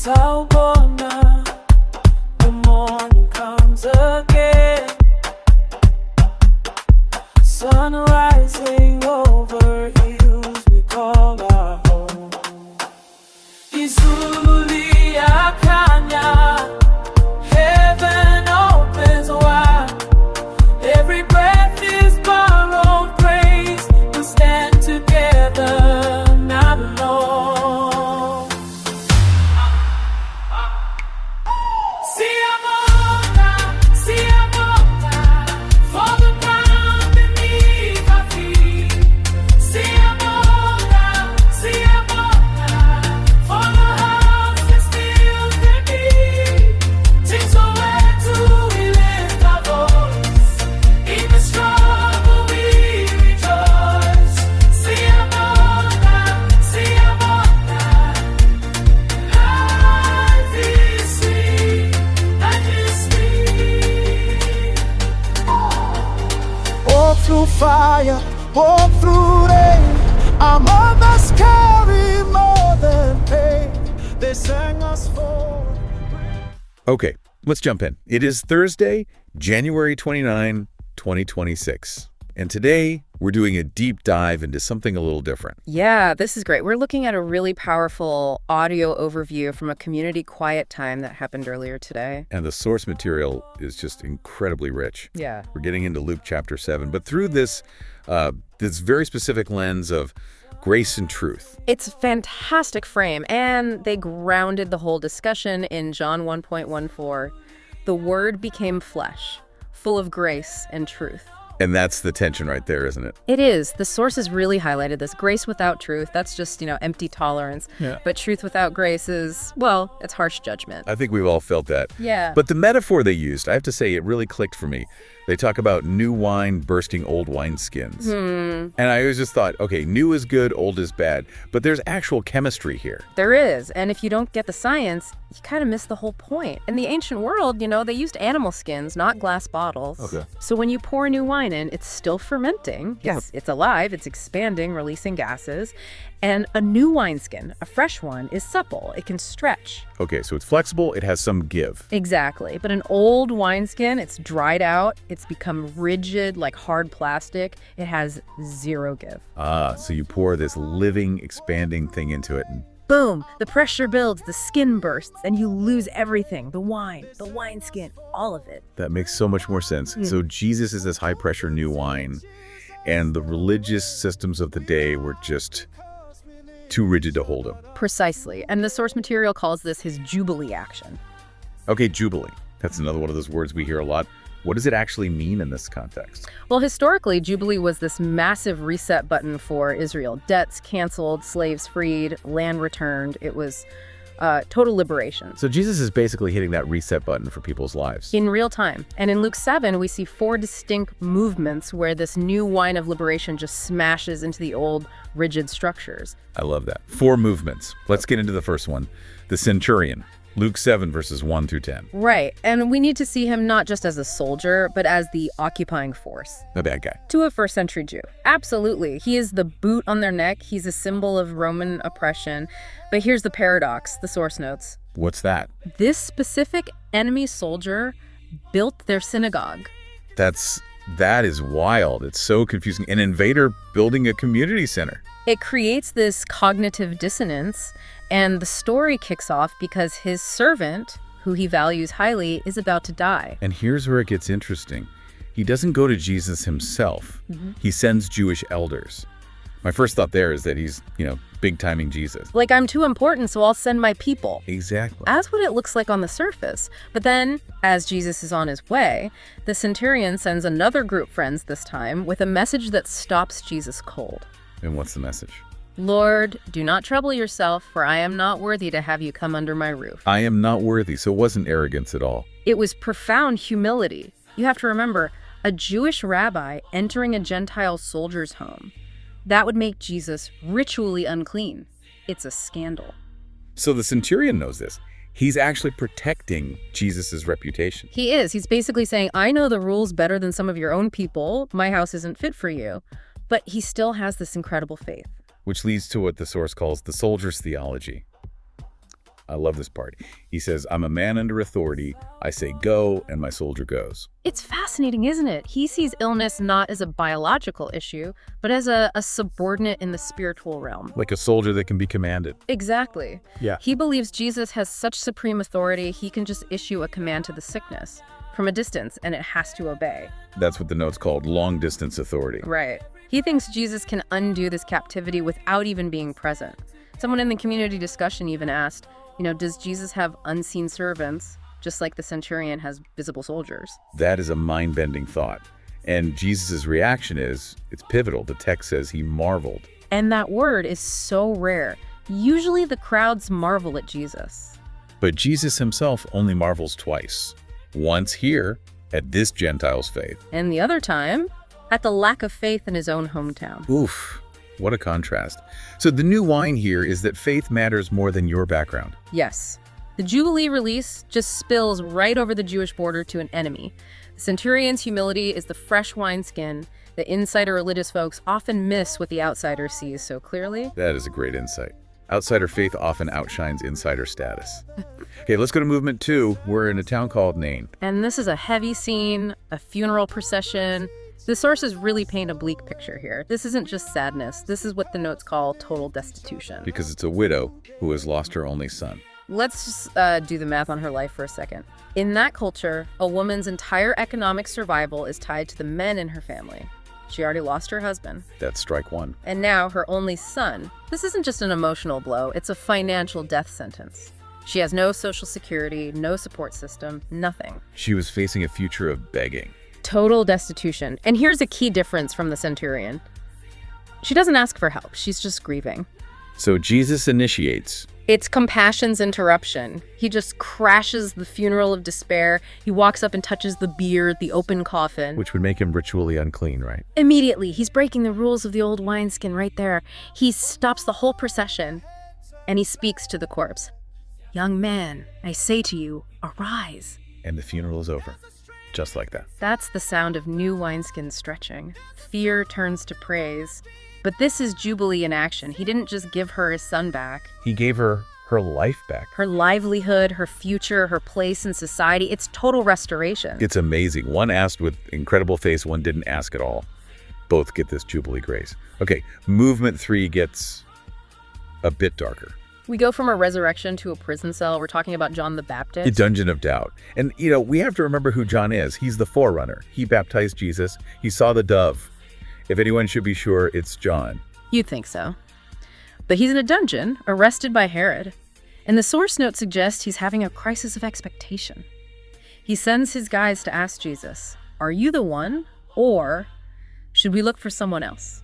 subordinate, the morning comes again. Sun rising over hills we call our home. Jubilee, heaven opens wide. Every breath is borrowed praise. We stand together, not alone. For the ground beneath our feet. For the hearts that still can beat. Teach where to we lift our voice. In the struggle we rejoice. Life is sweet, life is sweet. Walk through fire, walk through rain. Our mothers carry more than pain. They sang us forward. Okay, let's jump in. It is Thursday, January 29, 2026. And today, we're doing a deep dive into something a little different. Yeah, this is great. We're looking at a really powerful audio overview from a community quiet time that happened earlier today. And the source material is just incredibly rich. Yeah. We're getting into Luke chapter 7, but through this very specific lens of grace and truth. It's a fantastic frame, and they grounded the whole discussion in John 1.14. The Word became flesh, full of grace and truth. And that's the tension right there, isn't it? It is. The sources really highlighted this. Grace without truth, that's just, empty tolerance. Yeah. But truth without grace is, well, it's harsh judgment. I think we've all felt that. Yeah. But the metaphor they used, I have to say, it really clicked for me. They talk about new wine bursting old wineskins. And I always just thought, okay, new is good, old is bad. But there's actual chemistry here. There is, and if you don't get the science, you kind of miss the whole point. In the ancient world, they used animal skins, not glass bottles. Okay. So when you pour new wine in, it's still fermenting. It's alive, it's expanding, releasing gases. And a new wineskin, a fresh one, is supple. It can stretch. Okay, so it's flexible, it has some give. Exactly. But an old wineskin, it's dried out, it's become rigid like hard plastic. It has zero give. So you pour this living, expanding thing into it and Boom! The pressure builds, the skin bursts, and you lose everything. The wine, the wineskin, all of it. that makes so much more sense. So Jesus is this high-pressure new wine, and the religious systems of the day were just too rigid to hold him. Precisely. And the source material calls this his Jubilee action. Okay, Jubilee. That's another one of those words we hear a lot. What does it actually mean in this context? Well, historically, Jubilee was this massive reset button for Israel. Debts canceled, slaves freed, land returned. It was total liberation. So Jesus is basically hitting that reset button for people's lives. In real time. And in Luke 7, we see 4 distinct movements where this new wine of liberation just smashes into the old, rigid structures. I love that. 4 movements. Let's get into the first one. The Centurion. Luke 7, verses 1 through 10. Right. And we need to see him not just as a soldier, but as the occupying force. A bad guy. To a first century Jew. Absolutely. He is the boot on their neck. He's a symbol of Roman oppression. But here's the paradox, the source notes. What's that? This specific enemy soldier built their synagogue. That is wild. It's so confusing. An invader building a community center. It creates this cognitive dissonance, and the story kicks off because his servant, who he values highly, is about to die. And here's where it gets interesting. He doesn't go to Jesus himself. He sends Jewish elders. My first thought there is that he's, big-timing Jesus. Like, I'm too important, so I'll send my people. Exactly. That's what it looks like on the surface. But then, as Jesus is on his way, the centurion sends another group friends this time with a message that stops Jesus cold. And what's the message? Lord, do not trouble yourself, for I am not worthy to have you come under my roof. I am not worthy. So it wasn't arrogance at all. It was profound humility. You have to remember, a Jewish rabbi entering a Gentile soldier's home. That would make Jesus ritually unclean. It's a scandal. So the centurion knows this. He's actually protecting Jesus's reputation. He is. He's basically saying, I know the rules better than some of your own people. My house isn't fit for you. But he still has this incredible faith. Which leads to what the source calls the soldier's theology. I love this part. He says, I'm a man under authority. I say go, and my soldier goes. It's fascinating, isn't it? He sees illness not as a biological issue, but as a subordinate in the spiritual realm. Like a soldier that can be commanded. Exactly. Yeah. He believes Jesus has such supreme authority, he can just issue a command to the sickness from a distance, and it has to obey. That's what the note's called, long-distance authority. Right. He thinks Jesus can undo this captivity without even being present. Someone in the community discussion even asked, does Jesus have unseen servants, just like the centurion has visible soldiers? That is a mind-bending thought. And Jesus' reaction is, it's pivotal. The text says he marveled. And that word is so rare. Usually the crowds marvel at Jesus. But Jesus himself only marvels twice. Once here, at this Gentile's faith. And the other time, at the lack of faith in his own hometown. Oof, what a contrast. So the new wine here is that faith matters more than your background. Yes. The Jubilee release just spills right over the Jewish border to an enemy. The Centurion's humility is the fresh wineskin that insider religious folks often miss what the outsider sees so clearly. That is a great insight. Outsider faith often outshines insider status. Okay, let's go to movement 2. We're in a town called Nain. And this is a heavy scene, a funeral procession. The sources really paint a bleak picture here. This isn't just sadness. This is what the notes call total destitution. Because it's a widow who has lost her only son. Let's just do the math on her life for a second. In that culture, a woman's entire economic survival is tied to the men in her family. She already lost her husband. That's strike one. And now her only son. This isn't just an emotional blow, it's a financial death sentence. She has no social security, no support system, nothing. She was facing a future of begging. Total destitution. And here's a key difference from the centurion. She doesn't ask for help, she's just grieving. So Jesus initiates. It's compassion's interruption. He just crashes the funeral of despair. He walks up and touches the bier, the open coffin. Which would make him ritually unclean, right? Immediately, he's breaking the rules of the old wineskin right there. He stops the whole procession, and he speaks to the corpse. Young man, I say to you, arise. And the funeral is over. Just like that. That's the sound of new wineskin stretching. Fear turns to praise. But this is Jubilee in action. He didn't just give her his son back. He gave her her life back. Her livelihood, her future, her place in society. It's total restoration. It's amazing. One asked with incredible face, one didn't ask at all. Both get this Jubilee grace. Okay, movement 3 gets a bit darker. We go from a resurrection to a prison cell. We're talking about John the Baptist. A dungeon of doubt. And, we have to remember who John is. He's the forerunner. He baptized Jesus. He saw the dove. If anyone should be sure, it's John. You'd think so. But he's in a dungeon, arrested by Herod. And the source note suggests he's having a crisis of expectation. He sends his guys to ask Jesus, are you the one? Or should we look for someone else?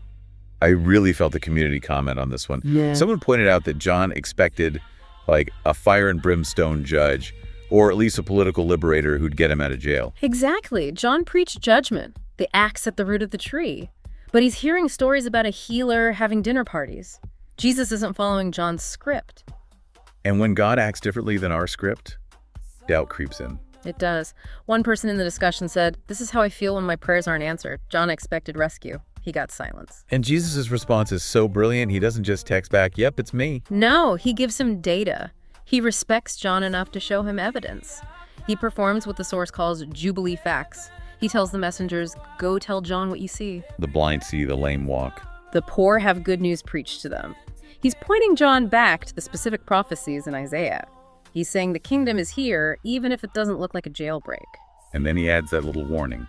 I really felt the community comment on this one. Yeah. Someone pointed out that John expected, like, a fire and brimstone judge, or at least a political liberator who'd get him out of jail. Exactly. John preached judgment, the axe at the root of the tree. But he's hearing stories about a healer having dinner parties. Jesus isn't following John's script. And when God acts differently than our script, doubt creeps in. It does. One person in the discussion said, this is how I feel when my prayers aren't answered. John expected rescue. He got silence. And Jesus' response is so brilliant, he doesn't just text back, yep, it's me. No, he gives him data. He respects John enough to show him evidence. He performs what the source calls Jubilee facts. He tells the messengers, go tell John what you see. The blind see, the lame walk. The poor have good news preached to them. He's pointing John back to the specific prophecies in Isaiah. He's saying the kingdom is here, even if it doesn't look like a jailbreak. And then he adds that little warning.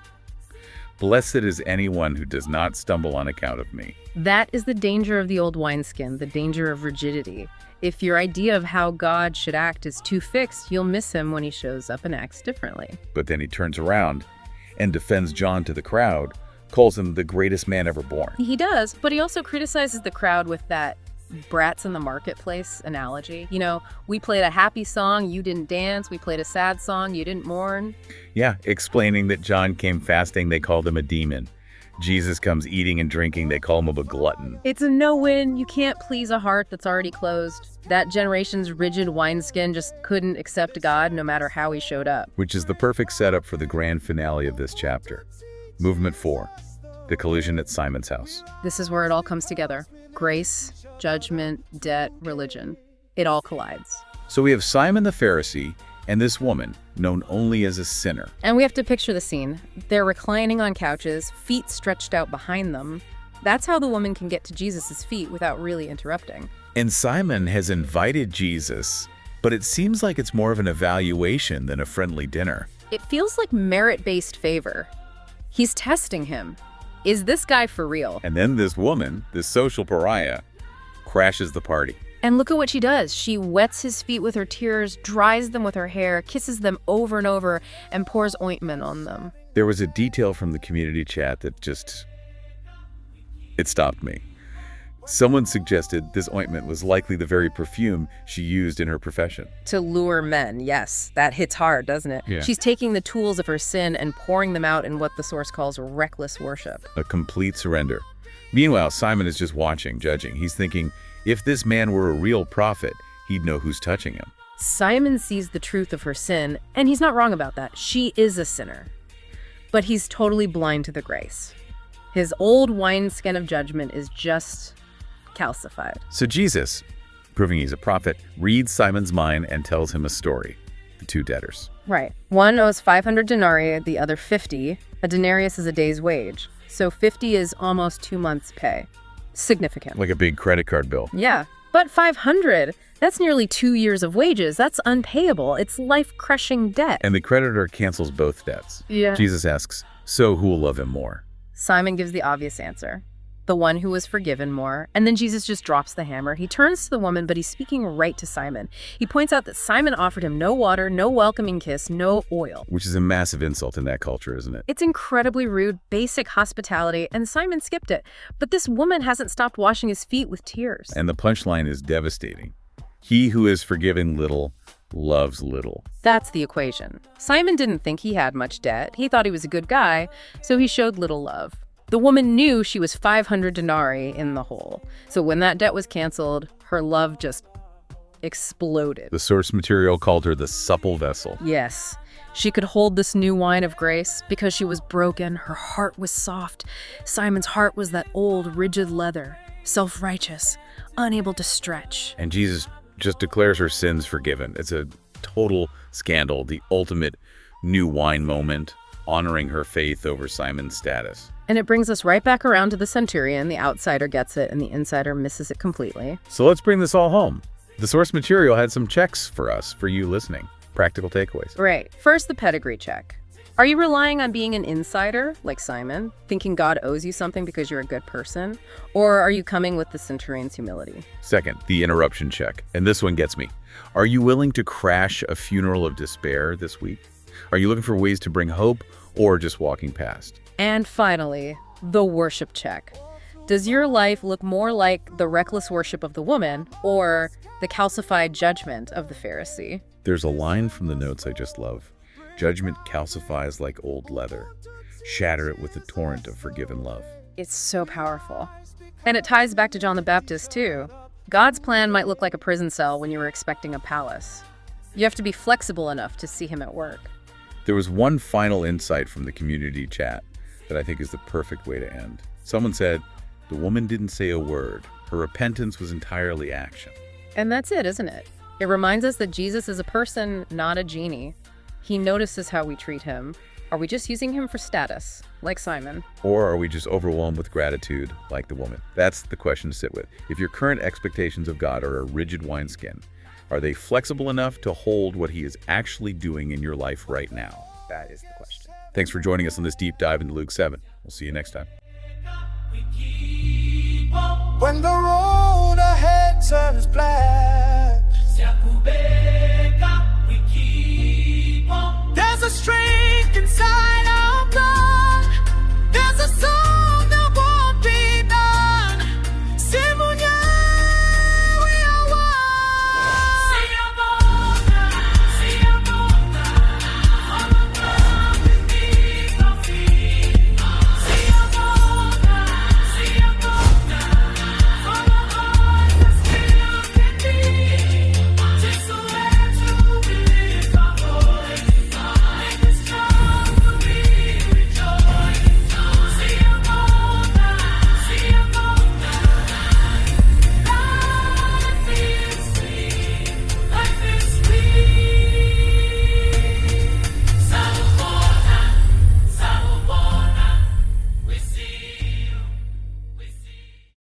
Blessed is anyone who does not stumble on account of me. That is the danger of the old wineskin, the danger of rigidity. If your idea of how God should act is too fixed, you'll miss him when he shows up and acts differently. But then he turns around and defends John to the crowd, calls him the greatest man ever born. He does, but he also criticizes the crowd with that brats in the marketplace analogy. We played a happy song, you didn't dance. We played a sad song, you didn't mourn. Yeah, explaining that John came fasting, they called him a demon. Jesus comes eating and drinking, they call him a glutton. It's a no-win. You can't please a heart that's already closed. That generation's rigid wineskin just couldn't accept God no matter how he showed up. Which is the perfect setup for the grand finale of this chapter. Movement 4, the collision at Simon's house. This is where it all comes together. Grace, judgment, debt, religion. It all collides. So we have Simon the Pharisee and this woman, known only as a sinner. And we have to picture the scene. They're reclining on couches, feet stretched out behind them. That's how the woman can get to Jesus' feet without really interrupting. And Simon has invited Jesus, but it seems like it's more of an evaluation than a friendly dinner. It feels like merit-based favor. He's testing him. Is this guy for real? And then this woman, this social pariah, crashes the party. And look at what she does. She wets his feet with her tears, dries them with her hair, kisses them over and over, and pours ointment on them. There was a detail from the community chat that it stopped me. Someone suggested this ointment was likely the very perfume she used in her profession. To lure men, yes. That hits hard, doesn't it? Yeah. She's taking the tools of her sin and pouring them out in what the source calls reckless worship. A complete surrender. Meanwhile, Simon is just watching, judging. He's thinking, if this man were a real prophet, he'd know who's touching him. Simon sees the truth of her sin, and he's not wrong about that. She is a sinner. But he's totally blind to the grace. His old wineskin of judgment is just calcified. So Jesus, proving he's a prophet, reads Simon's mind and tells him a story. The two debtors. Right. One owes 500 denarii, the other 50. A denarius is a day's wage. So 50 is almost 2 months' pay. Significant. Like a big credit card bill. Yeah. But 500, that's nearly 2 years of wages. That's unpayable. It's life-crushing debt. And the creditor cancels both debts. Yeah. Jesus asks, so who will love him more? Simon gives the obvious answer. The one who was forgiven more. And then Jesus just drops the hammer. He turns to the woman, but he's speaking right to Simon. He points out that Simon offered him no water, no welcoming kiss, no oil. Which is a massive insult in that culture, isn't it? It's incredibly rude, basic hospitality, and Simon skipped it. But this woman hasn't stopped washing his feet with tears. And the punchline is devastating. He who is forgiven little loves little. That's the equation. Simon didn't think he had much debt. He thought he was a good guy, so he showed little love. The woman knew she was 500 denarii in the hole. So when that debt was canceled, her love just exploded. The source material called her the supple vessel. Yes. She could hold this new wine of grace because she was broken. Her heart was soft. Simon's heart was that old, rigid leather, self-righteous, unable to stretch. And Jesus just declares her sins forgiven. It's a total scandal, the ultimate new wine moment, honoring her faith over Simon's status. And it brings us right back around to the Centurion. The outsider gets it and the insider misses it completely. So let's bring this all home. The source material had some checks for us, for you listening. Practical takeaways. Right. First, the pedigree check. Are you relying on being an insider, like Simon, thinking God owes you something because you're a good person? Or are you coming with the Centurion's humility? Second, the interruption check. And this one gets me. Are you willing to crash a funeral of despair this week? Are you looking for ways to bring hope or just walking past? And finally, the worship check. Does your life look more like the reckless worship of the woman or the calcified judgment of the Pharisee? There's a line from the notes I just love. Judgment calcifies like old leather. Shatter it with a torrent of forgiven love. It's so powerful. And it ties back to John the Baptist, too. God's plan might look like a prison cell when you were expecting a palace. You have to be flexible enough to see him at work. There was one final insight from the community chat that I think is the perfect way to end. Someone said, the woman didn't say a word. Her repentance was entirely action. And that's it, isn't it? It reminds us that Jesus is a person, not a genie. He notices how we treat him. Are we just using him for status, like Simon? Or are we just overwhelmed with gratitude, like the woman? That's the question to sit with. If your current expectations of God are a rigid wineskin, are they flexible enough to hold what he is actually doing in your life right now? That is the question. Thanks for joining us on this deep dive into Luke 7. We'll see you next time. When the road ahead turns black,